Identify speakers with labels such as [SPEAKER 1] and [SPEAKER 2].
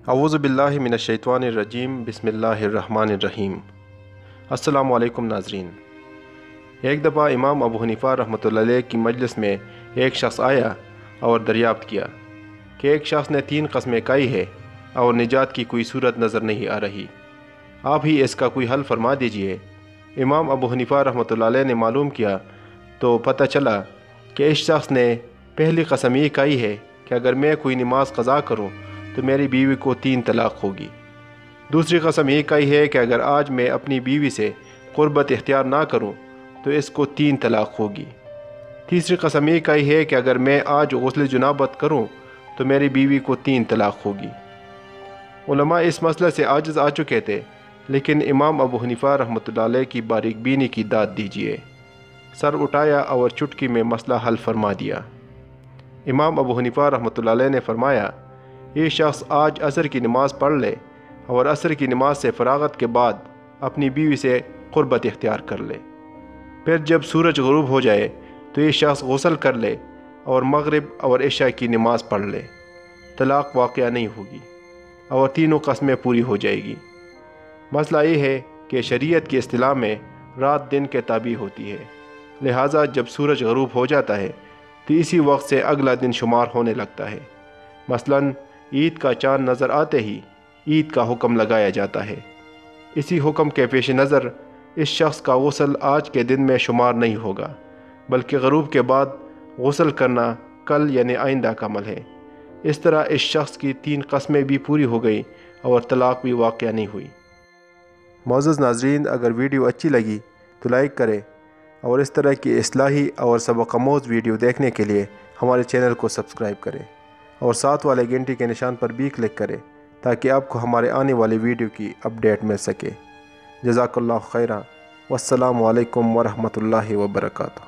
[SPEAKER 1] اعوذ باللہ من الشیطان الرجیم بسم اللہ الرحمن الرحیم۔ السلام علیکم ناظرین۔ ایک دفعہ امام ابو حنیفہ رحمۃ اللہ علیہ کی مجلس میں ایک شخص آیا اور دریافت کیا کہ ایک شخص نے 3 قسمیں کھائی ہے اور نجات کی کوئی صورت نظر نہیں آ رہی، آپ ہی اس کا کوئی حل فرما دیجئے۔ امام ابو حنیفہ رحمۃ اللہ علیہ نے معلوم کیا تو پتہ چلا کہ اس شخص نے پہلی قسم یہ کھائی ہے کہ اگر میں کوئی نماز قضا کروں تو میری بیوی کو 3 طلاق ہوگی۔ دوسری قسم یہ کہی ہے کہ اگر آج میں اپنی بیوی سے قربت اختیار نہ کروں تو اس کو 3 طلاق ہوگی۔ تیسری قسم یہ کہی ہے کہ اگر میں آج غسل جنابت کروں تو میری بیوی کو 3 طلاق ہوگی۔ علماء اس مسئلے سے عاجز آ چکے تھے، لیکن امام ابو حنیفہ رحمۃ اللہ علیہ کی باریک بینی کی داد دیجیے، سر اٹھایا اور چٹکی میں مسئلہ حل فرما دیا۔ امام ابو حنیفہ رحمۃ اللہ علیہ نے فرمایا، یہ شخص آج عصر کی نماز پڑھ لے اور عصر کی نماز سے فراغت کے بعد اپنی بیوی سے قربت اختیار کر لے، پھر جب سورج غروب ہو جائے تو یہ شخص غسل کر لے اور مغرب اور عشاء کی نماز پڑھ لے، طلاق واقع نہیں ہوگی اور تینوں قسمیں پوری ہو جائے گی۔ مسئلہ یہ ہے کہ شریعت کی اصطلاح میں رات دن کے تابع ہوتی ہے، لہٰذا جب سورج غروب ہو جاتا ہے تو اسی وقت سے اگلا دن شمار ہونے لگتا ہے۔ مثلاً عید کا چاند نظر آتے ہی عید کا حکم لگایا جاتا ہے۔ اسی حکم کے پیش نظر اس شخص کا غسل آج کے دن میں شمار نہیں ہوگا، بلکہ غروب کے بعد غسل کرنا کل یعنی آئندہ کا عمل ہے۔ اس طرح اس شخص کی 3 قسمیں بھی پوری ہو گئی اور طلاق بھی واقع نہیں ہوئی۔ معزز ناظرین، اگر ویڈیو اچھی لگی تو لائک کریں اور اس طرح کی اصلاحی اور سبق آموز ویڈیو دیکھنے کے لیے ہمارے چینل کو سبسکرائب کریں اور ساتھ والے گھنٹی کے نشان پر بھی کلک کریں تاکہ آپ کو ہمارے آنے والی ویڈیو کی اپڈیٹ مل سکے۔ جزاک اللہ خیرا، والسلام علیکم ورحمۃ اللہ وبرکاتہ۔